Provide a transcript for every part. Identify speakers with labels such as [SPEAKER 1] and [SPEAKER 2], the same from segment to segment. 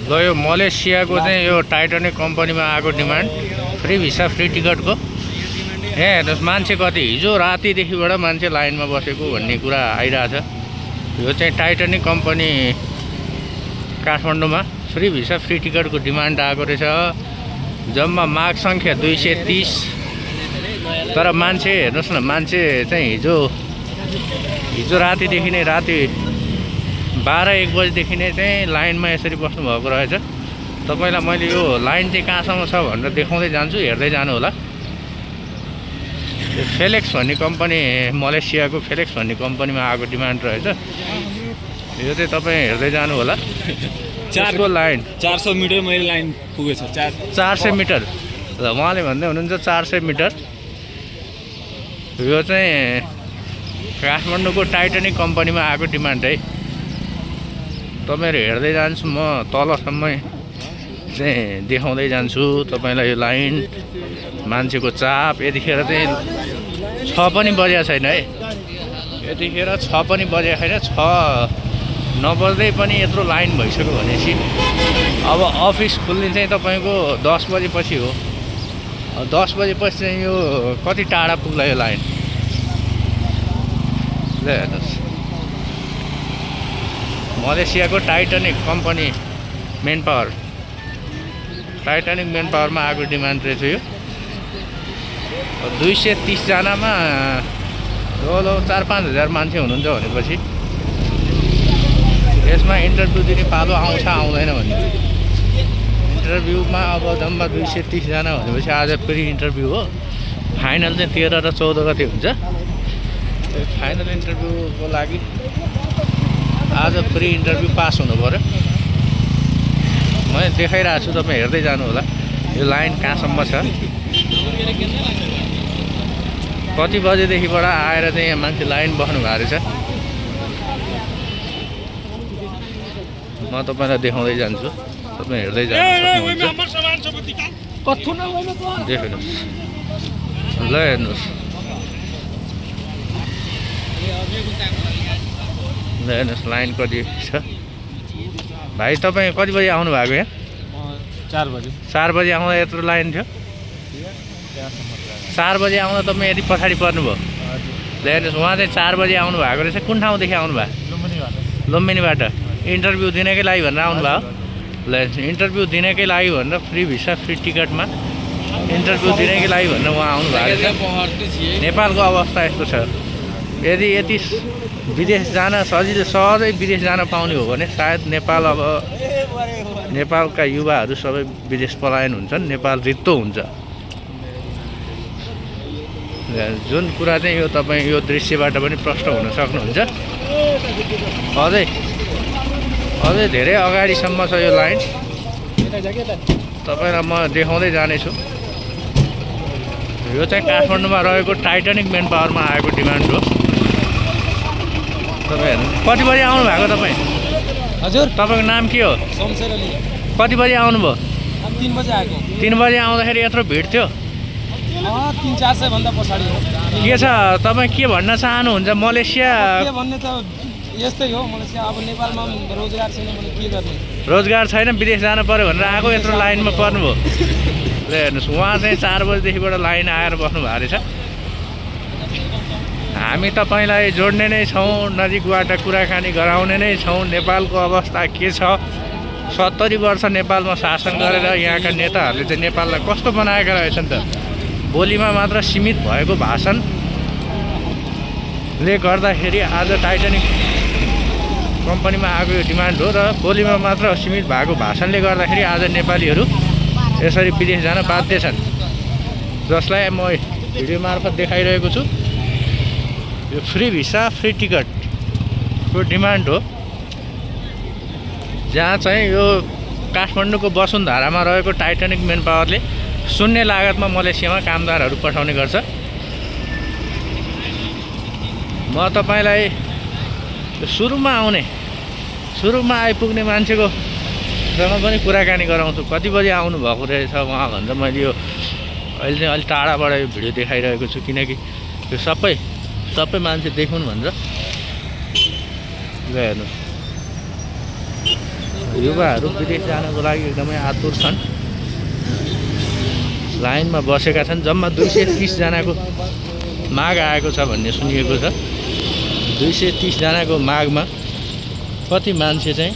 [SPEAKER 1] ल यो मलेसियाको चाहिँ यो टाइटानिक कम्पनीमा आएको डिमान्ड फ्री भिसा फ्री टिकटको हेर्नुहोस् मान्छे कति हिजो रातिदेखिबाट मान्छे लाइनमा बसेको भन्ने कुरा आइरहेछ। यो चाहिँ टाइटानिक कम्पनी काठमाडौँमा फ्री भिसा फ्री टिकटको डिमान्ड आएको रहेछ। जम्मा माग सङ्ख्या 230। तर मान्छे हेर्नुहोस् न, मान्छे चाहिँ हिजो रातिदेखि नै राति 12-1 बजीदेखि नै चाहिँ लाइनमा यसरी बस्नुभएको रहेछ। तपाईँलाई मैले यो लाइन चाहिँ कहाँसम्म छ भनेर देखाउँदै जान्छु, हेर्दै जानु होला। यो फेलेक्स भन्ने कम्पनी, मलेसियाको फेलेक्स भन्ने कम्पनीमा आएको डिमान्ड रहेछ। यो चाहिँ तपाईँ हेर्दै जानु होला। 4को लाइन
[SPEAKER 2] 400 मिटर मैले लाइन पुगेछ।
[SPEAKER 1] 400 मिटर ल उहाँले भन्दै हुनुहुन्छ 400 मिटर। यो चाहिँ काठमाडौँको टाइटानिक कम्पनीमा आएको डिमान्ड है। तपाईँहरू हेर्दै जान्छु, म तलसम्मै चाहिँ देखाउँदै जान्छु तपाईँलाई यो लाइन, मान्छेको चाप। यतिखेर चाहिँ 6 पनि बजेको छैन है, यतिखेर 6 पनि बजेको छैन। 6 नबज्दै पनि यत्रो लाइन भइसक्यो भनेपछि अब अफिस खुल्ने चाहिँ तपाईँको 10 बजेपछि हो। 10 बजेपछि चाहिँ यो कति टाढा पुग्ला यो लाइन ल हेर्नुहोस्। मलेसियाको Titanic company manpower, Titanic मेन पावरमा आएको डिमान्ड रहेछ यो। 230 जनामा ल 4-5 हजार मान्छे हुनुहुन्छ भनेपछि यसमा इन्टरभ्यू दिने पालो आउँछ आउँदैन भन्ने। इन्टरभ्यूमा अब जम्मा 230 जना भनेपछि आज प्री इन्टरभ्यू हो। फाइनल चाहिँ 13 र 14 गते हुन्छ। फाइनल इन्टरभ्यूको लागि आज प्री इन्टरभ्यू पास हुनु पऱ्यो। मैले देखाइरहेको छु, तपाईँ हेर्दै जानु होला यो लाइन कहाँसम्म छ। कति बजेदेखिबाट आएर चाहिँ यहाँ मान्छे लाइन बस्नु भएको रहेछ। म तपाईँलाई देखाउँदै जान्छु, तपाईँ हेर्दै जानु सक्नुहुन्छ। देख्नुहोस् ल हेर्नुहोस् ल हेर्नुहोस् लाइन कति छ। भाइ तपाईँ कति बजी आउनु भएको यहाँ?
[SPEAKER 2] 4 बजे।
[SPEAKER 1] 4 बजी आउँदा यत्रो लाइन थियो? 4 बजी आउँदा तपाईँ यति पछाडि पर्नुभयो? ल हेर्नुहोस् उहाँ चाहिँ 4 बजी आउनु भएको रहेछ। कुन ठाउँदेखि आउनु भयो? लुम्बिनीबाट। इन्टरभ्यू दिनकै लागि भनेर आउनुभयो? ल इन्टरभ्यू दिनकै लागि भनेर फ्री भिसा फ्री टिकटमा इन्टरभ्यू दिनकै लागि भनेर उहाँ आउनु भएको रहेछ। नेपालको अवस्था यस्तो छ, यदि विदेश जान सहजै विदेश जान पाउने हो भने सायद नेपाल, अब नेपालका युवाहरू सबै विदेश पलायन हुन्छन्, नेपाल रित्तो हुन्छ। जुन कुरा चाहिँ यो तपाईँ यो दृश्यबाट पनि प्रष्ट हुन सक्नुहुन्छ। अझै धेरै अगाडिसम्म छ यो लाइन, तपाईँलाई म देखाउँदै जानेछु। यो चाहिँ काठमाडौँमा रहेको टाइटानिक मेन पावरमा आएको डिमान्ड हो। तपाईँहरू कति बजी आउनु भएको तपाईँ?
[SPEAKER 2] हजुर
[SPEAKER 1] तपाईँको नाम के हो?
[SPEAKER 2] शमशेर अली।
[SPEAKER 1] कति बजी आउनुभयो?
[SPEAKER 2] 3 बजे आएको।
[SPEAKER 1] 3 बजी आउँदाखेरि यत्रो भिड थियो?
[SPEAKER 2] 300-400 भन्दा पछाडि हो।
[SPEAKER 1] के छ तपाईँ के भन्न चाहनुहुन्छ? मलेसिया
[SPEAKER 2] के भन्ने त यस्तै हो। मलेसिया अब नेपालमा रोजगार छैन भने के गर्ने?
[SPEAKER 1] रोजगार छैन, विदेश जानु पर्यो भनेर आएको, यत्रो लाइनमा पर्नुभयो। ल हेर्नुहोस् उहाँ चाहिँ 4 बजीदेखिबाट लाइन आएर बस्नु भएको रहेछ। हामी तपाईँलाई जोड्ने नै छौँ, नजिकबाट कुराकानी गराउने नै छौँ। नेपालको अवस्था के छ? 70 वर्ष नेपालमा शासन गरेर यहाँका नेताहरूले चाहिँ नेपाललाई कस्तो बनाएका रहेछन् त? बोलीमा मात्र सीमित भएको भाषणले गर्दाखेरि आज टाइटानिक कम्पनीमा आएको यो डिमान्ड हो। र बोलीमा मात्र सीमित भएको भाषणले गर्दाखेरि आज नेपालीहरू यसरी विदेश जान बाध्य छन्, जसलाई म भिडियो मार्फत देखाइरहेको छु। यो फ्री भिसा फ्री टिकटको डिमान्ड हो, जहाँ चाहिँ यो काठमाडौँको वसुन्धरामा रहेको टाइटानिक मेन पावरले शून्य लागतमा मलेसियामा कामदारहरू पठाउने गर्छ। म तपाईँलाई सुरुमा आइपुग्ने मान्छेको सँग पनि कुराकानी गराउँछु। कति बजी आउनु भएको रहेछ उहाँ भन्दा मैले यो अहिले चाहिँ अलिक टाढाबाट यो भिडियो देखाइरहेको छु, किनकि यो सबै मान्छे देखुन् भन्छ। ल हेर्नुहोस् युवाहरू विदेश जानको लागि एकदमै आतुर छन्। लाइनमा बसेका छन्। जम्मा 230 जनाको माग आएको छ भन्ने सुनिएको छ। 230 जनाको मागमा कति मान्छे चाहिँ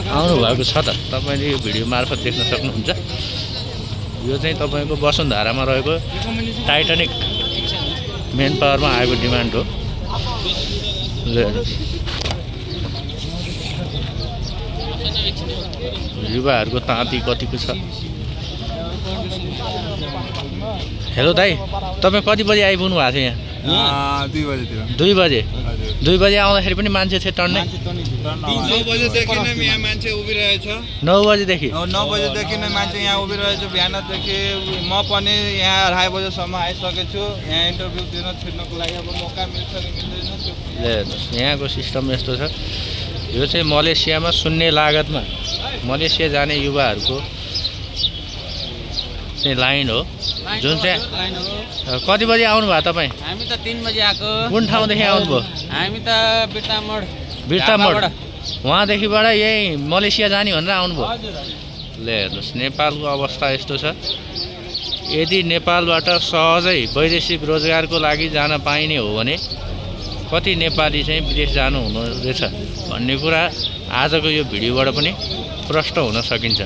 [SPEAKER 1] आउनुभएको छ त तपाईँले यो भिडियो मार्फत देख्न सक्नुहुन्छ। यो चाहिँ तपाईँको वसुन्धरामा रहेको टाइटानिक मेन पावरमा आएको डिमान्ड हो। युवाहरूको ताँती कतिको छ। हेलो दाइ, तपाईँ कति बजी आइपुग्नु भएको थियो यहाँ?
[SPEAKER 3] 2 बजेतिर।
[SPEAKER 1] 2 बजे? 2 बजे आउँदाखेरि पनि मान्छे थियो टन्नै?
[SPEAKER 3] 9 बजेदेखि नै यहाँ मान्छे उभिरहेछ।
[SPEAKER 1] 9 बजेदेखि?
[SPEAKER 3] 9 बजेदेखि नै मान्छे यहाँ उभिरहेछ। बिहानदेखि म पनि यहाँ 2:30 बजेसम्म आइसकेको छु। यहाँ इन्टरभ्यू दिन छिर्नको लागि अब मौका मिल्छ कि मिल्दैन त्यो।
[SPEAKER 1] ले हेर्नुहोस्, यहाँको सिस्टम यस्तो छ। यो चाहिँ मलेसियामा शून्य लागतमा मलेसिया जाने युवाहरूको चाहिँ लाइन हो, जुन चाहिँ कति बजी आउनु भयो तपाईँ?
[SPEAKER 2] हामी त 3 बजे आएको।
[SPEAKER 1] कुन ठाउँदेखि आउनुभयो?
[SPEAKER 2] हामी त
[SPEAKER 1] बिर्तामोड। वहाँदेखिबाट यही मलेसिया जाने भनेर आउनुभयो? ले हेर्नुहोस्, नेपालको अवस्था यस्तो छ। यदि नेपालबाट सहजै वैदेशिक रोजगारको लागि जान पाइने हो भने कति नेपाली चाहिँ विदेश जानु हुनु रहेछ भन्ने कुरा आजको यो भिडियोबाट पनि प्रष्ट हुन सकिन्छ।